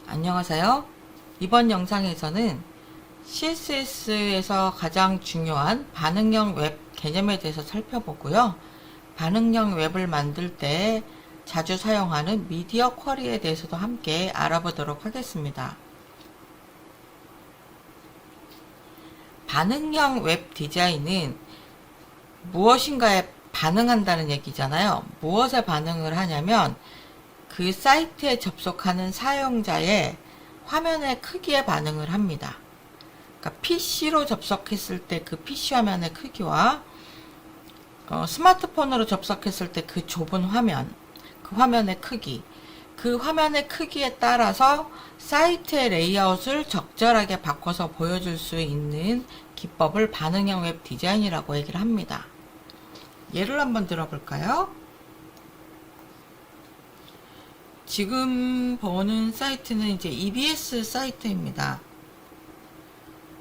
안녕하세요. 이번 영상에서는 CSS에서 가장 중요한 반응형 웹 개념에 대해서 살펴보고요. 반응형 웹을 만들 때 자주 사용하는 미디어 쿼리에 대해서도 함께 알아보도록 하겠습니다. 반응형 웹 디자인은 무엇인가에 반응한다는 얘기잖아요. 무엇에 반응을 하냐면 그 사이트에 접속하는 사용자의 화면의 크기에 반응을 합니다. 그러니까 PC로 접속했을 때 그 PC 화면의 크기와 스마트폰으로 접속했을 때 그 좁은 화면, 그 화면의 크기, 그 화면의 크기에 따라서 사이트의 레이아웃을 적절하게 바꿔서 보여줄 수 있는 기법을 반응형 웹 디자인이라고 얘기를 합니다. 예를 한번 들어볼까요? 지금 보는 사이트는 이제 EBS 사이트입니다.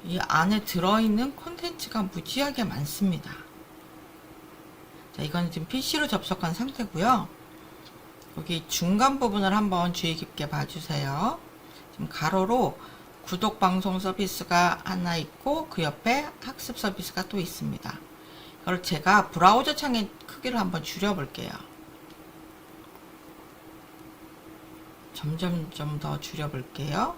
이 안에 들어있는 콘텐츠가 무지하게 많습니다. 자, 이건 지금 PC로 접속한 상태고요. 여기 중간 부분을 한번 주의 깊게 봐주세요. 지금 가로로 구독 방송 서비스가 하나 있고 그 옆에 학습 서비스가 또 있습니다. 이걸 제가 브라우저 창의 크기를 한번 줄여볼게요. 점점 좀 더 줄여볼게요.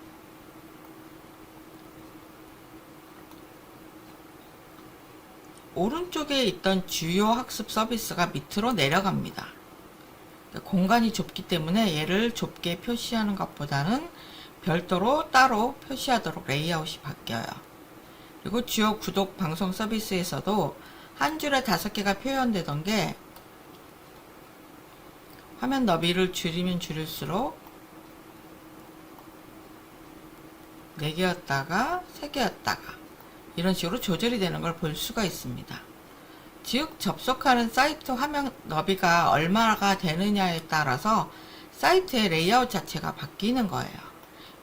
오른쪽에 있던 주요 학습 서비스가 밑으로 내려갑니다. 공간이 좁기 때문에 얘를 좁게 표시하는 것보다는 별도로 따로 표시하도록 레이아웃이 바뀌어요. 그리고 주요 구독 방송 서비스에서도 한 줄에 5개가 표현되던 게 화면 너비를 줄이면 줄일수록 4개였다가 3개였다가 이런 식으로 조절이 되는 걸 볼 수가 있습니다. 즉 접속하는 사이트 화면 너비가 얼마가 되느냐에 따라서 사이트의 레이아웃 자체가 바뀌는 거예요.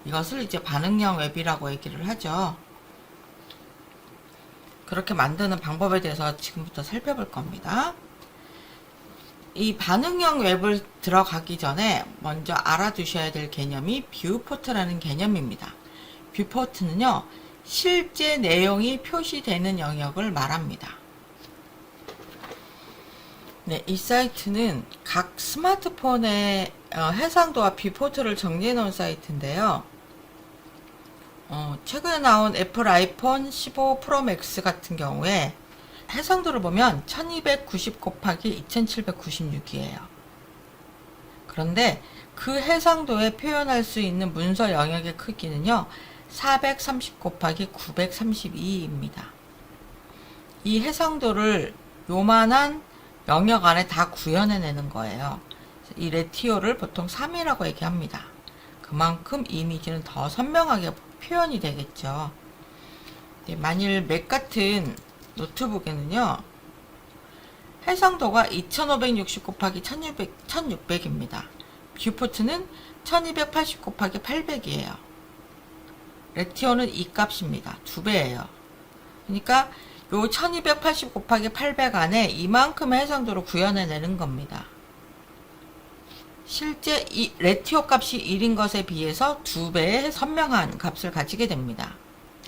이것을 이제 반응형 웹이라고 얘기를 하죠. 그렇게 만드는 방법에 대해서 지금부터 살펴볼 겁니다. 이 반응형 웹을 들어가기 전에 먼저 알아두셔야 될 개념이 뷰포트라는 개념입니다. 뷰포트는요, 실제 내용이 표시되는 영역을 말합니다. 네, 이 사이트는 각 스마트폰의 해상도와 뷰포트를 정리해 놓은 사이트인데요. 최근에 나온 애플 아이폰 15 프로 맥스 같은 경우에 해상도를 보면 1290 곱하기 2796이에요. 그런데 그 해상도에 표현할 수 있는 문서 영역의 크기는요, 430 곱하기 932입니다. 이 해상도를 요만한 영역 안에 다 구현해내는 거예요. 이 레티오를 보통 3이라고 얘기합니다. 그만큼 이미지는 더 선명하게 표현이 되겠죠. 만일 맥 같은 노트북에는요, 해상도가 2560 곱하기 1600입니다. 뷰포트는 1280 곱하기 800이에요. 레티오는 이 값입니다. 2배예요. 그러니까 요 1280 곱하기 800 안에 이만큼의 해상도를 구현해내는 겁니다. 실제 이 레티오 값이 1인 것에 비해서 2배의 선명한 값을 가지게 됩니다.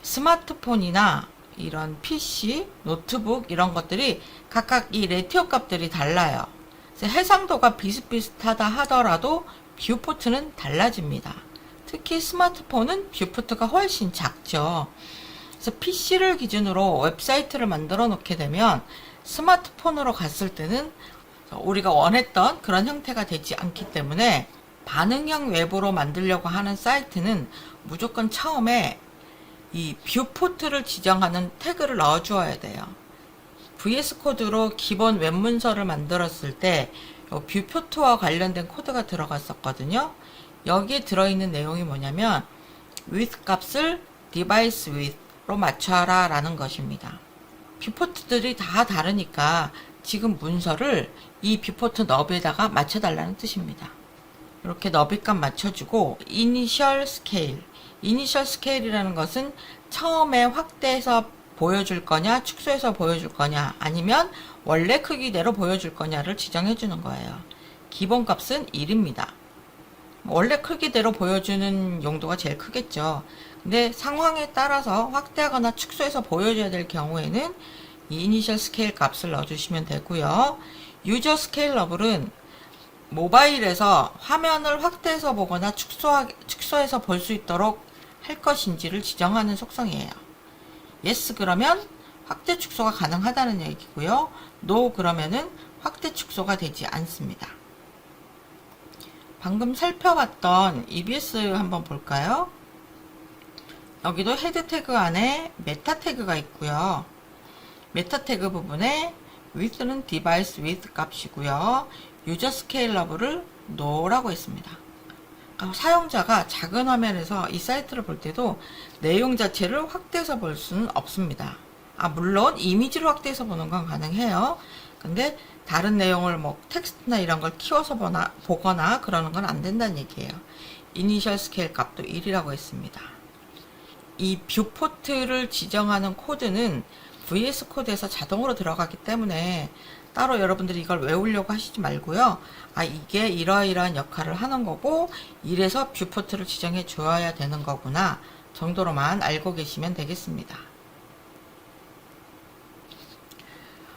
스마트폰이나 이런 PC, 노트북 이런 것들이 각각 이 레티오 값들이 달라요. 그래서 해상도가 비슷비슷하다 하더라도 뷰포트는 달라집니다. 특히 스마트폰은 뷰포트가 훨씬 작죠. 그래서 PC를 기준으로 웹사이트를 만들어 놓게 되면 스마트폰으로 갔을 때는 우리가 원했던 그런 형태가 되지 않기 때문에 반응형 웹으로 만들려고 하는 사이트는 무조건 처음에 이 뷰포트를 지정하는 태그를 넣어 주어야 돼요. VS 코드로 기본 웹 문서를 만들었을 때 뷰포트와 관련된 코드가 들어갔었거든요. 여기에 들어있는 내용이 뭐냐면 width 값을 device width로 맞춰라 라는 것입니다. 뷰포트들이 다 다르니까 지금 문서를 이 뷰포트 너비에다가 맞춰달라는 뜻입니다. 이렇게 너비값 맞춰주고 initial scale이라는 것은 처음에 확대해서 보여줄 거냐 축소해서 보여줄 거냐 아니면 원래 크기대로 보여줄 거냐를 지정해 주는 거예요. 기본값은 1입니다. 원래 크기대로 보여주는 용도가 제일 크겠죠. 근데 상황에 따라서 확대하거나 축소해서 보여줘야 될 경우에는 이 이니셜 스케일 값을 넣어주시면 되고요. 유저 스케일 러블은 모바일에서 화면을 확대해서 보거나 축소해서 볼 수 있도록 할 것인지를 지정하는 속성이에요. yes 그러면 확대 축소가 가능하다는 얘기고요. no 그러면은 확대 축소가 되지 않습니다. 방금 살펴봤던 EBS 한번 볼까요? 여기도 헤드 태그 안에 메타 태그가 있고요. 메타 태그 부분에 width는 device width 값이고요. 유저 스케일 러블을 no라고 했습니다. 그러니까 사용자가 작은 화면에서 이 사이트를 볼 때도 내용 자체를 확대해서 볼 수는 없습니다. 물론 이미지를 확대해서 보는 건 가능해요. 근데 다른 내용을 뭐 텍스트나 이런 걸 키워서 보거나 그러는 건 안 된다는 얘기예요. 이니셜 스케일 값도 1이라고 했습니다. 이 뷰포트를 지정하는 코드는 VS 코드에서 자동으로 들어가기 때문에 따로 여러분들이 이걸 외우려고 하시지 말고요. 이게 이러이러한 역할을 하는 거고 이래서 뷰포트를 지정해 줘야 되는 거구나 정도로만 알고 계시면 되겠습니다.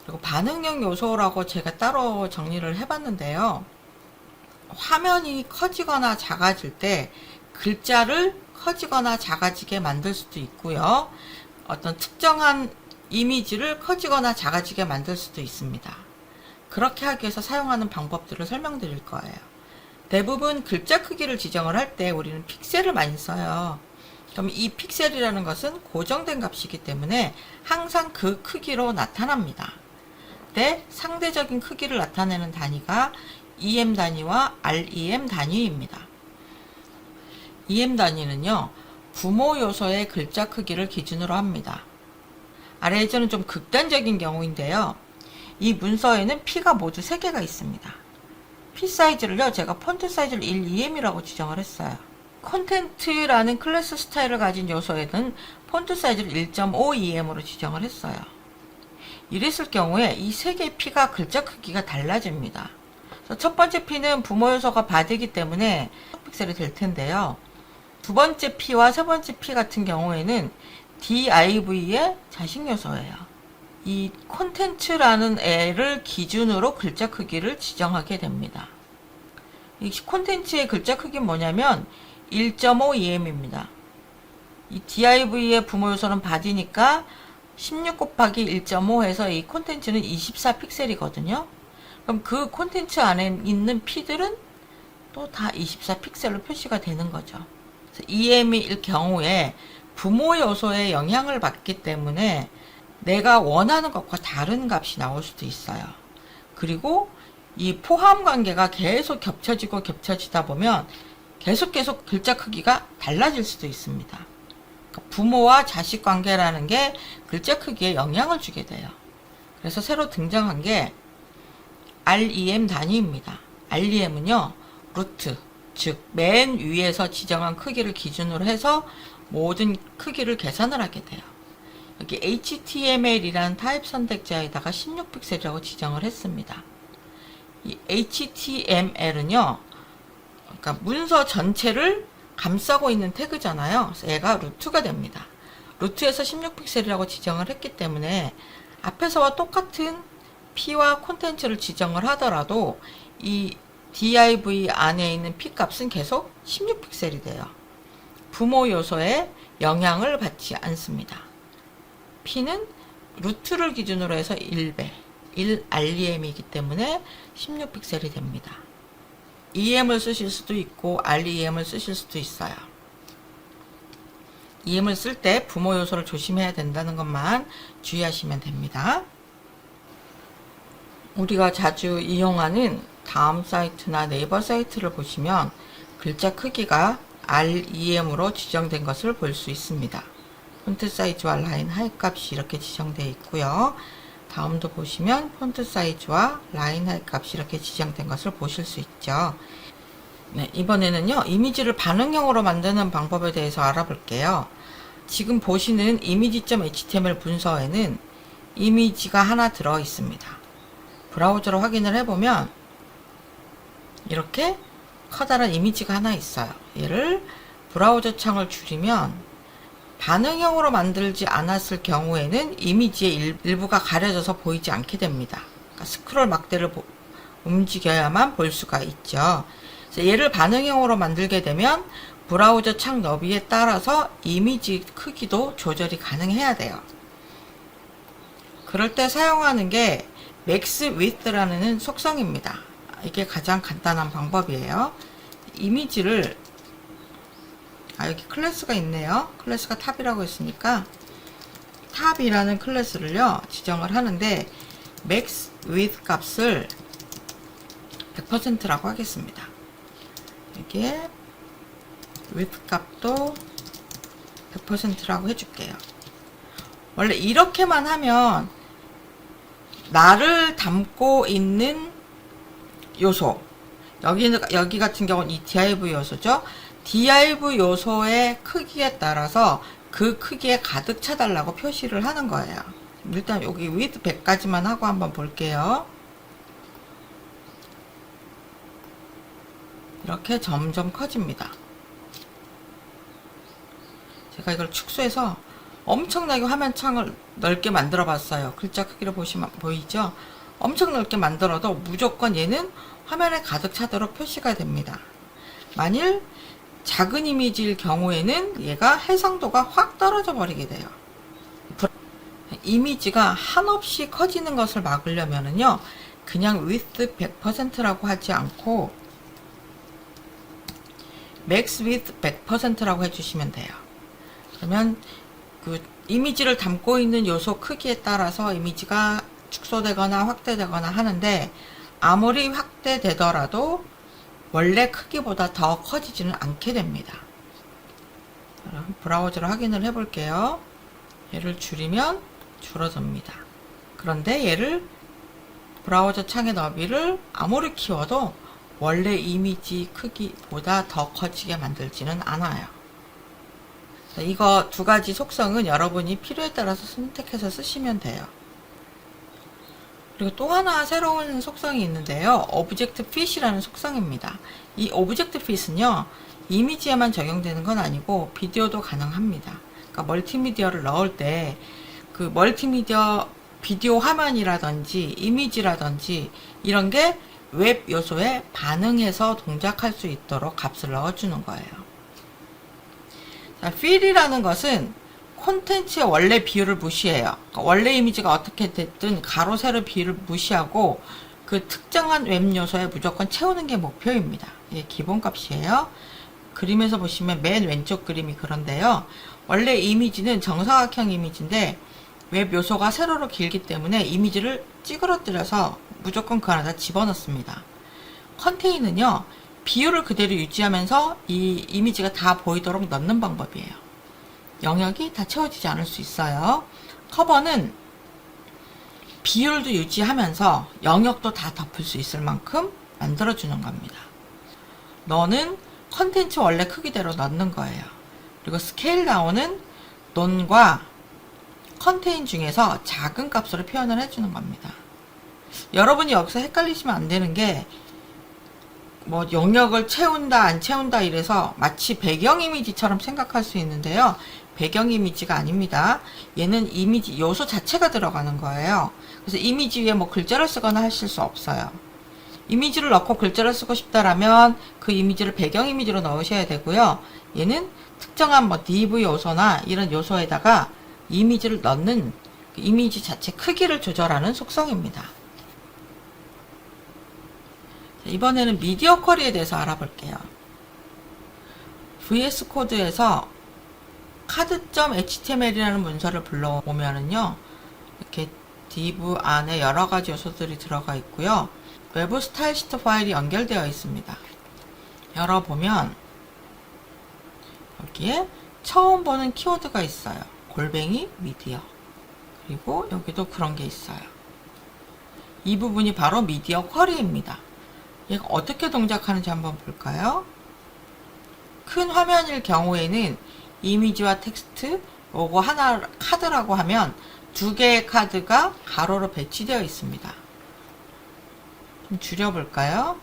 그리고 반응형 요소라고 제가 따로 정리를 해봤는데요. 화면이 커지거나 작아질 때 글자를 커지거나 작아지게 만들 수도 있고요. 어떤 특정한 이미지를 커지거나 작아지게 만들 수도 있습니다. 그렇게 하기 위해서 사용하는 방법들을 설명드릴 거예요. 대부분 글자 크기를 지정을 할 때 우리는 픽셀을 많이 써요. 그럼 이 픽셀이라는 것은 고정된 값이기 때문에 항상 그 크기로 나타납니다. 때 상대적인 크기를 나타내는 단위가 EM 단위와 REM 단위입니다. EM 단위는요, 부모 요소의 글자 크기를 기준으로 합니다. 아래에서는 좀 극단적인 경우인데요. 이 문서에는 P가 모두 3개가 있습니다. P 사이즈를요, 제가 폰트 사이즈를 1EM이라고 지정을 했어요. 콘텐트라는 클래스 스타일을 가진 요소에는 폰트 사이즈를 1.5EM으로 지정을 했어요. 이랬을 경우에 이 3개의 P가 글자 크기가 달라집니다. 첫 번째 P는 부모 요소가 바디이기 때문에 픽셀이 될 텐데요. 두 번째 P와 세 번째 P 같은 경우에는 div의 자식 요소예요. 이 콘텐츠라는 애를 기준으로 글자 크기를 지정하게 됩니다. 이 콘텐츠의 글자 크기는 뭐냐면 1.5EM입니다. 이 div의 부모 요소는 바디니까 16 곱하기 1.5 해서 이 콘텐츠는 24픽셀이거든요. 그럼 그 콘텐츠 안에 있는 P들은 또 다 24픽셀로 표시가 되는 거죠. EM일 경우에 부모 요소의 영향을 받기 때문에 내가 원하는 것과 다른 값이 나올 수도 있어요. 그리고 이 포함 관계가 계속 겹쳐지다 보면 계속 글자 크기가 달라질 수도 있습니다. 부모와 자식 관계라는 게 글자 크기에 영향을 주게 돼요. 그래서 새로 등장한 게 REM 단위입니다. REM은요, 루트, 즉 맨 위에서 지정한 크기를 기준으로 해서 모든 크기를 계산을 하게 돼요. 여기 HTML이라는 타입 선택자에다가 16픽셀이라고 지정을 했습니다. 이 HTML은요, 그러니까 문서 전체를 감싸고 있는 태그잖아요. 그래서 얘가 루트가 됩니다. 루트에서 16픽셀이라고 지정을 했기 때문에 앞에서와 똑같은 P와 콘텐츠를 지정을 하더라도 이 div 안에 있는 P 값은 계속 16픽셀이 돼요. 부모 요소에 영향을 받지 않습니다. P는 루트를 기준으로 해서 1배, 1REM이기 때문에 16픽셀이 됩니다. EM을 쓰실 수도 있고 REM을 쓰실 수도 있어요. EM을 쓸 때 부모 요소를 조심해야 된다는 것만 주의하시면 됩니다. 우리가 자주 이용하는 다음 사이트나 네이버 사이트를 보시면 글자 크기가 REM으로 지정된 것을 볼 수 있습니다. 폰트 사이즈와 라인 하이트 값이 이렇게 지정되어 있고요. 다음도 보시면 폰트 사이즈와 라인 하이트 값이 이렇게 지정된 것을 보실 수 있죠. 네, 이번에는요, 이미지를 반응형으로 만드는 방법에 대해서 알아볼게요. 지금 보시는 이미지.html 문서에는 이미지가 하나 들어 있습니다. 브라우저로 확인을 해보면 이렇게 커다란 이미지가 하나 있어요. 얘를 브라우저 창을 줄이면 반응형으로 만들지 않았을 경우에는 이미지의 일부가 가려져서 보이지 않게 됩니다. 그러니까 스크롤 막대를 움직여야만 볼 수가 있죠. 그래서 얘를 반응형으로 만들게 되면 브라우저 창 너비에 따라서 이미지 크기도 조절이 가능해야 돼요. 그럴 때 사용하는 게 Max Width라는 속성입니다. 이게 가장 간단한 방법이에요. 이미지를 여기 클래스가 있네요. 클래스가 탑이라고 했으니까 탑이라는 클래스를요 지정을 하는데 Max Width 값을 100%라고 하겠습니다. 이게 width 값도 100%라고 해줄게요. 원래 이렇게만 하면 나를 담고 있는 요소, 여기 같은 경우는 이 div 요소죠. div 요소의 크기에 따라서 그 크기에 가득 차달라고 표시를 하는 거예요. 일단 여기 width 100까지만 하고 한번 볼게요. 이렇게 점점 커집니다. 제가 이걸 축소해서 엄청나게 화면 창을 넓게 만들어 봤어요. 글자 크기를 보시면 보이죠? 엄청 넓게 만들어도 무조건 얘는 화면에 가득 차도록 표시가 됩니다. 만일 작은 이미지일 경우에는 얘가 해상도가 확 떨어져 버리게 돼요. 이미지가 한없이 커지는 것을 막으려면은요, 그냥 width 100%라고 하지 않고 max width 100%라고 해주시면 돼요. 그러면 그 이미지를 담고 있는 요소 크기에 따라서 이미지가 축소되거나 확대되거나 하는데, 아무리 확대되더라도 원래 크기보다 더 커지지는 않게 됩니다. 브라우저로 확인을 해 볼게요. 얘를 줄이면 줄어듭니다. 그런데 얘를 브라우저 창의 너비를 아무리 키워도 원래 이미지 크기보다 더 커지게 만들지는 않아요. 이거 두 가지 속성은 여러분이 필요에 따라서 선택해서 쓰시면 돼요. 그리고 또 하나 새로운 속성이 있는데요. 오브젝트 핏이라는 속성입니다. 이 오브젝트 핏은요, 이미지에만 적용되는 건 아니고 비디오도 가능합니다. 그러니까 멀티미디어를 넣을 때 그 멀티미디어 비디오 화면이라든지 이미지라든지 이런 게 웹 요소에 반응해서 동작할 수 있도록 값을 넣어주는 거예요. 자, fill이라는 것은 콘텐츠의 원래 비율을 무시해요. 그러니까 원래 이미지가 어떻게 됐든 가로 세로 비율을 무시하고 그 특정한 웹 요소에 무조건 채우는 게 목표입니다. 이게 기본값이에요. 그림에서 보시면 맨 왼쪽 그림이 그런데요. 원래 이미지는 정사각형 이미지인데 웹 요소가 세로로 길기 때문에 이미지를 찌그러뜨려서 무조건 그 안에다 집어넣습니다. 컨테이는요, 비율을 그대로 유지하면서 이 이미지가 다 보이도록 넣는 방법이에요. 영역이 다 채워지지 않을 수 있어요. 커버는 비율도 유지하면서 영역도 다 덮을 수 있을 만큼 만들어주는 겁니다. 너는 컨텐츠 원래 크기대로 넣는 거예요. 그리고 스케일 다운은 논과 컨테인 중에서 작은 값으로 표현을 해주는 겁니다. 여러분이 여기서 헷갈리시면 안 되는 게, 뭐 영역을 채운다 안 채운다 이래서 마치 배경 이미지처럼 생각할 수 있는데요. 배경 이미지가 아닙니다. 얘는 이미지 요소 자체가 들어가는 거예요. 그래서 이미지 위에 뭐 글자를 쓰거나 하실 수 없어요. 이미지를 넣고 글자를 쓰고 싶다라면 그 이미지를 배경 이미지로 넣으셔야 되고요. 얘는 특정한 뭐 div 요소나 이런 요소에다가 이미지를 넣는 그 이미지 자체 크기를 조절하는 속성입니다. 이번에는 미디어 쿼리에 대해서 알아볼게요. VS 코드에서 card.html이라는 문서를 불러오면은요, 이렇게 div 안에 여러 가지 요소들이 들어가 있고요. 외부 스타일 시트 파일이 연결되어 있습니다. 열어보면 여기에 처음 보는 키워드가 있어요. 골뱅이 미디어. 그리고 여기도 그런 게 있어요. 이 부분이 바로 미디어 쿼리입니다. 얘가 어떻게 동작하는지 한번 볼까요? 큰 화면일 경우에는 이미지와 텍스트, 요거 하나 카드라고 하면 두 개의 카드가 가로로 배치되어 있습니다. 좀 줄여볼까요?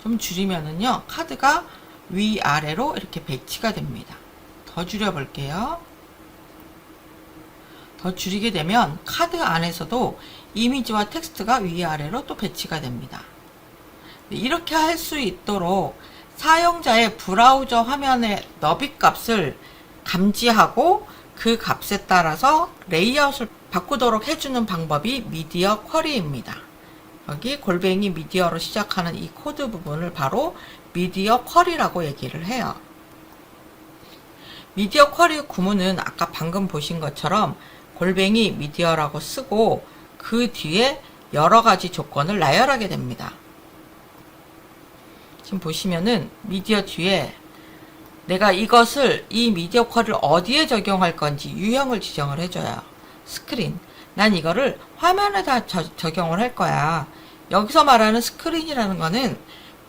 좀 줄이면은요, 카드가 위아래로 이렇게 배치가 됩니다. 더 줄여볼게요. 더 줄이게 되면 카드 안에서도 이미지와 텍스트가 위아래로 또 배치가 됩니다. 이렇게 할 수 있도록 사용자의 브라우저 화면의 너비 값을 감지하고 그 값에 따라서 레이아웃을 바꾸도록 해주는 방법이 미디어 쿼리입니다. 여기 골뱅이 미디어로 시작하는 이 코드 부분을 바로 미디어 쿼리라고 얘기를 해요. 미디어 쿼리 구문은 아까 방금 보신 것처럼 골뱅이 미디어라고 쓰고 그 뒤에 여러 가지 조건을 나열하게 됩니다. 지금 보시면은 미디어 뒤에 내가 이 미디어 쿼리를 어디에 적용할 건지 유형을 지정을 해줘요. 스크린. 난 이거를 화면에다 적용을 할 거야. 여기서 말하는 스크린이라는 거는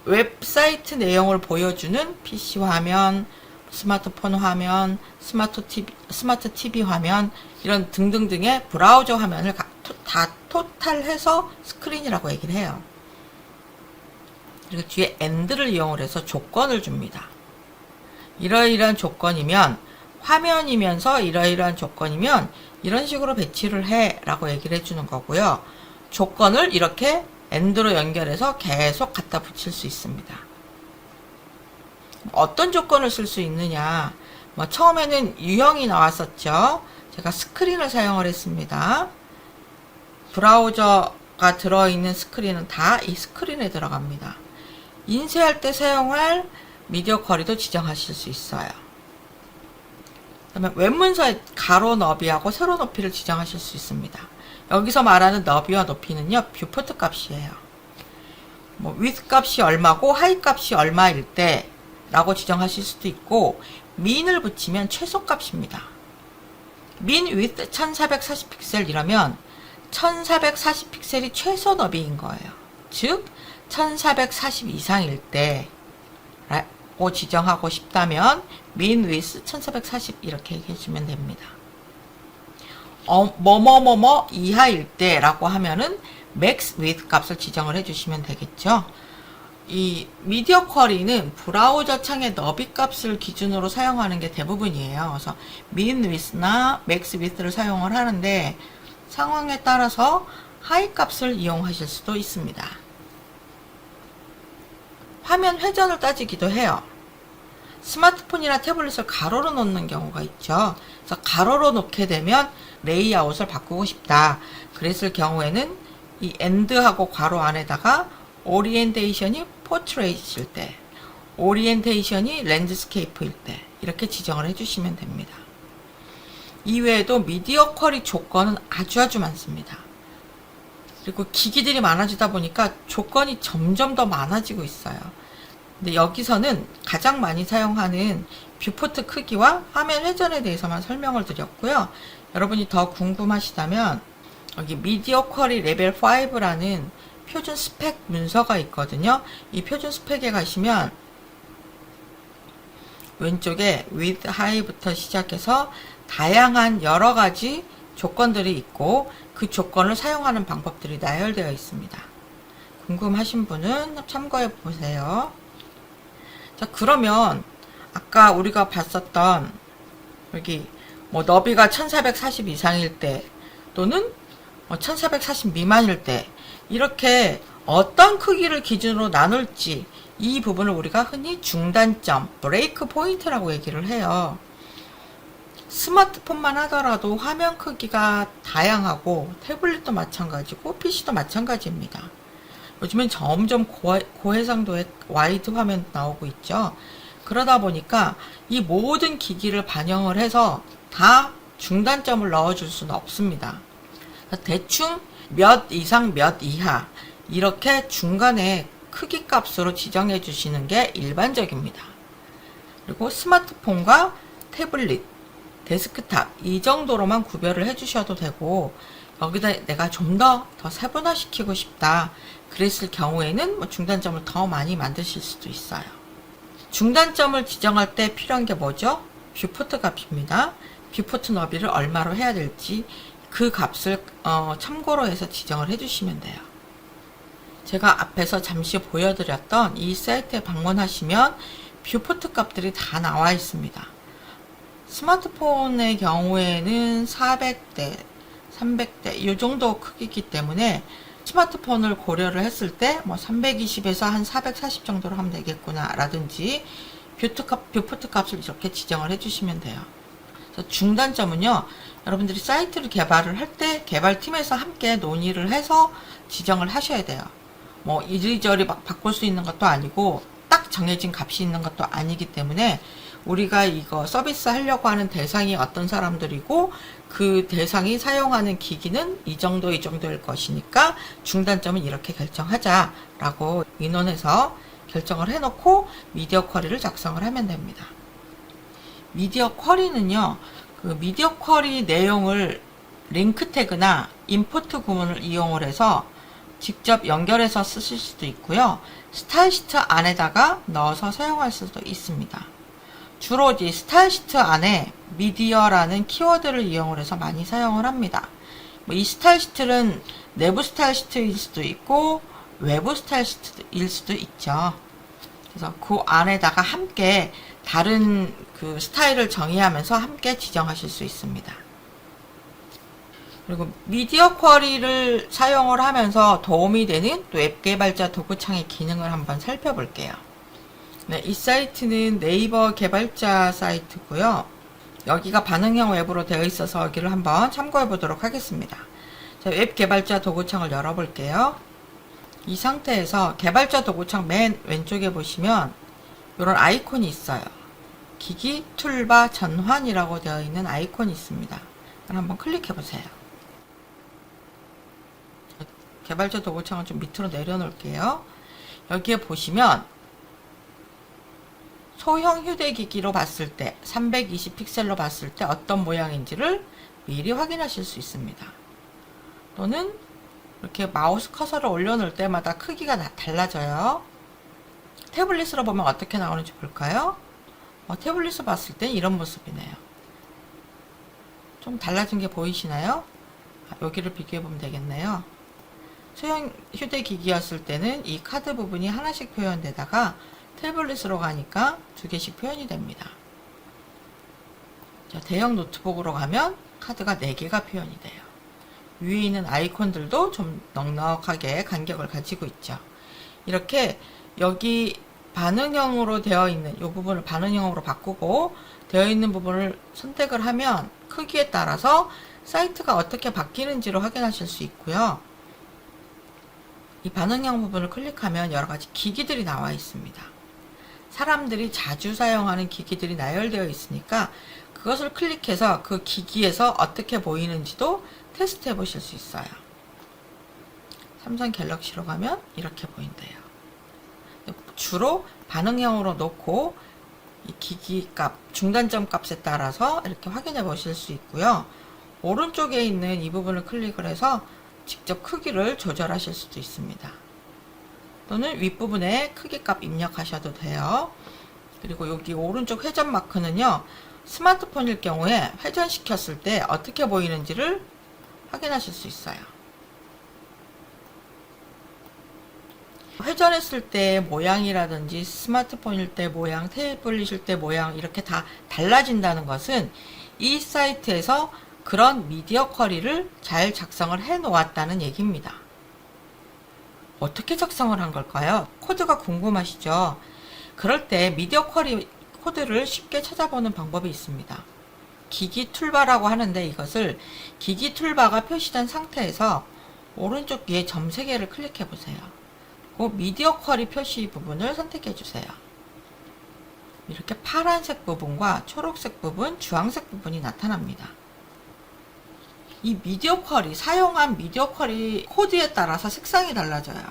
웹사이트 내용을 보여주는 PC 화면, 스마트폰 화면, 스마트 TV 화면, 이런 등등등의 브라우저 화면을 다 토탈해서 스크린이라고 얘기를 해요. 그리고 뒤에 AND를 이용을 해서 조건을 줍니다. 이러이러한 조건이면, 화면이면서 이러이러한 조건이면 이런 식으로 배치를 해 라고 얘기를 해주는 거고요. 조건을 이렇게 AND로 연결해서 계속 갖다 붙일 수 있습니다. 어떤 조건을 쓸 수 있느냐, 처음에는 유형이 나왔었죠. 제가 스크린을 사용을 했습니다. 브라우저가 들어있는 스크린은 다 이 스크린에 들어갑니다. 인쇄할 때 사용할 미디어 쿼리도 지정하실 수 있어요. 그다음에 웹문서의 가로 너비하고 세로 높이를 지정하실 수 있습니다. 여기서 말하는 너비와 높이는요, 뷰포트 값이에요. width 값이 얼마고 height 값이 얼마일 때 라고 지정하실 수도 있고, min을 붙이면 최소 값입니다. min width 1440픽셀 이러면 1440픽셀이 최소 너비인 거예요. 즉 1440 이상일 때 라고 지정하고 싶다면 min width 1440 이렇게 해주면 됩니다. 뭐뭐뭐뭐 이하일 때 라고 하면은 max width 값을 지정을 해주시면 되겠죠. 이 미디어 쿼리는 브라우저 창의 너비 값을 기준으로 사용하는 게 대부분이에요. 그래서 min width나 max width를 사용을 하는데 상황에 따라서 하이 값을 이용하실 수도 있습니다. 화면 회전을 따지기도 해요. 스마트폰이나 태블릿을 가로로 놓는 경우가 있죠. 그래서 가로로 놓게 되면 레이아웃을 바꾸고 싶다. 그랬을 경우에는 이 AND하고 괄호 안에다가 오리엔테이션이 포트레이트일 때, 오리엔테이션이 랜드스케이프일 때 이렇게 지정을 해주시면 됩니다. 이외에도 미디어 쿼리 조건은 아주 많습니다. 그리고 기기들이 많아지다 보니까 조건이 점점 더 많아지고 있어요. 근데 여기서는 가장 많이 사용하는 뷰포트 크기와 화면 회전에 대해서만 설명을 드렸고요. 여러분이 더 궁금하시다면 여기 미디어 쿼리 레벨 5라는 표준 스펙 문서가 있거든요. 이 표준 스펙에 가시면 왼쪽에 with, high부터 시작해서 다양한 여러 가지 조건들이 있고 그 조건을 사용하는 방법들이 나열되어 있습니다. 궁금하신 분은 참고해 보세요. 자, 그러면 아까 우리가 봤었던 여기 너비가 1440 이상일 때 또는 1440 미만일 때 이렇게 어떤 크기를 기준으로 나눌지 이 부분을 우리가 흔히 중단점, 브레이크 포인트라고 얘기를 해요. 스마트폰만 하더라도 화면 크기가 다양하고 태블릿도 마찬가지고 PC도 마찬가지입니다. 요즘엔 점점 고해상도의 와이드 화면 나오고 있죠. 그러다 보니까 이 모든 기기를 반영을 해서 다 중단점을 넣어줄 수는 없습니다. 대충 몇 이상 몇 이하 이렇게 중간에 크기 값으로 지정해 주시는 게 일반적입니다. 그리고 스마트폰과 태블릿, 데스크탑 이 정도로만 구별을 해 주셔도 되고, 여기다 내가 좀 더 세분화시키고 싶다 그랬을 경우에는 중단점을 더 많이 만드실 수도 있어요. 중단점을 지정할 때 필요한 게 뭐죠? 뷰포트 값입니다. 뷰포트 너비를 얼마로 해야 될지 그 값을 참고로 해서 지정을 해주시면 돼요. 제가 앞에서 잠시 보여드렸던 이 사이트에 방문하시면 뷰포트 값들이 다 나와 있습니다. 스마트폰의 경우에는 400대, 300대 이 정도 크기이기 때문에 스마트폰을 고려를 했을 때 뭐 320에서 한 440 정도로 하면 되겠구나 라든지 뷰포트 값을 이렇게 지정을 해주시면 돼요. 그래서 중단점은요, 여러분들이 사이트를 개발을 할 때 개발팀에서 함께 논의를 해서 지정을 하셔야 돼요. 뭐 이리저리 막 바꿀 수 있는 것도 아니고 딱 정해진 값이 있는 것도 아니기 때문에 우리가 이거 서비스 하려고 하는 대상이 어떤 사람들이고 그 대상이 사용하는 기기는 이 정도일 것이니까 중단점은 이렇게 결정하자라고 의논해서 결정을 해놓고 미디어 쿼리를 작성을 하면 됩니다. 미디어 쿼리는요, 그 미디어 쿼리 내용을 링크 태그나 임포트 구문을 이용을 해서 직접 연결해서 쓰실 수도 있고요. 스타일 시트 안에다가 넣어서 사용할 수도 있습니다. 주로 이 스타일 시트 안에 미디어라는 키워드를 이용을 해서 많이 사용을 합니다. 이 스타일 시트는 내부 스타일 시트일 수도 있고 외부 스타일 시트일 수도 있죠. 그래서 그 안에다가 함께 다른 그 스타일을 정의하면서 함께 지정하실 수 있습니다. 그리고 미디어 쿼리를 사용을 하면서 도움이 되는 또 웹 개발자 도구창의 기능을 한번 살펴볼게요. 네, 이 사이트는 네이버 개발자 사이트고요. 여기가 반응형 웹으로 되어 있어서 여기를 한번 참고해 보도록 하겠습니다. 자, 웹 개발자 도구창을 열어볼게요. 이 상태에서 개발자 도구창 맨 왼쪽에 보시면 이런 아이콘이 있어요. 기기 툴바 전환이라고 되어 있는 아이콘이 있습니다. 그럼 한번 클릭해 보세요. 개발자 도구창을 좀 밑으로 내려놓을게요. 여기에 보시면 소형 휴대기기로 봤을 때 320 픽셀로 봤을 때 어떤 모양인지를 미리 확인하실 수 있습니다. 또는 이렇게 마우스 커서를 올려놓을 때마다 크기가 달라져요. 태블릿으로 보면 어떻게 나오는지 볼까요? 태블릿을 봤을 때 이런 모습이네요. 좀 달라진 게 보이시나요? 여기를 비교해 보면 되겠네요. 소형 휴대기기였을 때는 이 카드 부분이 하나씩 표현되다가 태블릿으로 가니까 두 개씩 표현이 됩니다. 자, 대형 노트북으로 가면 카드가 4개가 표현이 돼요. 위에 있는 아이콘들도 좀 넉넉하게 간격을 가지고 있죠. 이렇게 여기 반응형으로 되어 있는 이 부분을 반응형으로 바꾸고 되어 있는 부분을 선택을 하면 크기에 따라서 사이트가 어떻게 바뀌는지를 확인하실 수 있고요. 이 반응형 부분을 클릭하면 여러가지 기기들이 나와 있습니다. 사람들이 자주 사용하는 기기들이 나열되어 있으니까 그것을 클릭해서 그 기기에서 어떻게 보이는지도 테스트 해 보실 수 있어요. 삼성 갤럭시로 가면 이렇게 보인대요. 주로 반응형으로 놓고 이 기기 값, 중단점 값에 따라서 이렇게 확인해 보실 수 있고요. 오른쪽에 있는 이 부분을 클릭을 해서 직접 크기를 조절하실 수도 있습니다. 또는 윗부분에 크기 값 입력하셔도 돼요. 그리고 여기 오른쪽 회전 마크는요, 스마트폰일 경우에 회전시켰을 때 어떻게 보이는지를 확인하실 수 있어요. 회전했을 때 모양이라든지 스마트폰일 때 모양, 태블릿일 때 모양 이렇게 다 달라진다는 것은 이 사이트에서 그런 미디어 쿼리를 잘 작성을 해 놓았다는 얘기입니다. 어떻게 작성을 한 걸까요? 코드가 궁금하시죠? 그럴 때 미디어 쿼리 코드를 쉽게 찾아보는 방법이 있습니다. 기기 툴바라고 하는데 이것을 기기 툴바가 표시된 상태에서 오른쪽 위에 점 3개를 클릭해 보세요. 그 미디어 쿼리 표시 부분을 선택해 주세요. 이렇게 파란색 부분과 초록색 부분, 주황색 부분이 나타납니다. 이 미디어 쿼리, 사용한 미디어 쿼리 코드에 따라서 색상이 달라져요.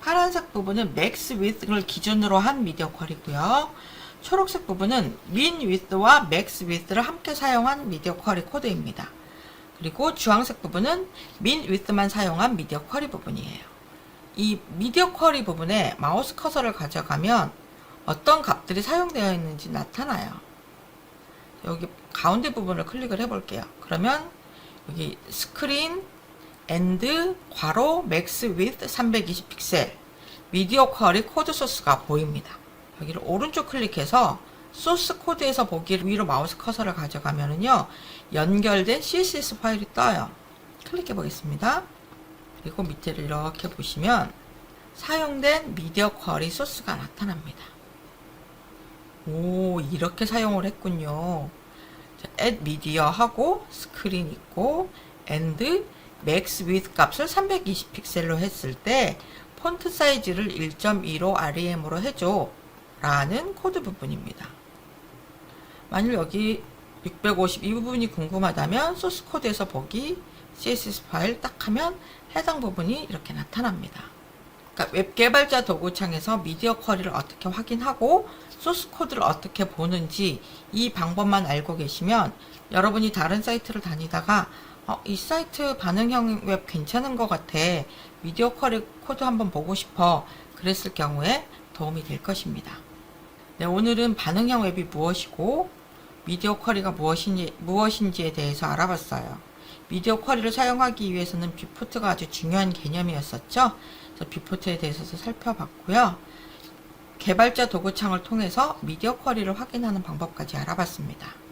파란색 부분은 맥스 위드를 기준으로 한 미디어 쿼리고요. 초록색 부분은 민 위드와 맥스 위드를 함께 사용한 미디어 쿼리 코드입니다. 그리고 주황색 부분은 민 위드만 사용한 미디어 쿼리 부분이에요. 이 미디어 쿼리 부분에 마우스 커서를 가져가면 어떤 값들이 사용되어 있는지 나타나요. 여기 가운데 부분을 클릭을 해 볼게요. 그러면 여기 스크린, and 괄호 max width 320 픽셀 미디어 쿼리 코드 소스가 보입니다. 여기를 오른쪽 클릭해서 소스 코드에서 보기를 위로 마우스 커서를 가져가면은요, 연결된 CSS 파일이 떠요. 클릭해 보겠습니다. 그리고 밑에를 이렇게 보시면 사용된 미디어 쿼리 소스가 나타납니다. 오, 이렇게 사용을 했군요. add media 하고 스크린 있고 and max width 값을 320 픽셀로 했을 때 폰트 사이즈를 1.25 REM으로 해줘 라는 코드 부분입니다. 만일 여기 650 이 부분이 궁금하다면 소스 코드에서 보기 CSS 파일 딱 하면 해당 부분이 이렇게 나타납니다. 그러니까 웹 개발자 도구창에서 미디어 쿼리를 어떻게 확인하고 소스 코드를 어떻게 보는지 이 방법만 알고 계시면 여러분이 다른 사이트를 다니다가 이 사이트 반응형 웹 괜찮은 것 같아. 미디어 쿼리 코드 한번 보고 싶어. 그랬을 경우에 도움이 될 것입니다. 네, 오늘은 반응형 웹이 무엇이고 미디어 쿼리가 무엇인지에 대해서 알아봤어요. 미디어 쿼리를 사용하기 위해서는 뷰포트가 아주 중요한 개념이었었죠. 그래서 뷰포트에 대해서도 살펴봤고요. 개발자 도구창을 통해서 미디어 쿼리를 확인하는 방법까지 알아봤습니다.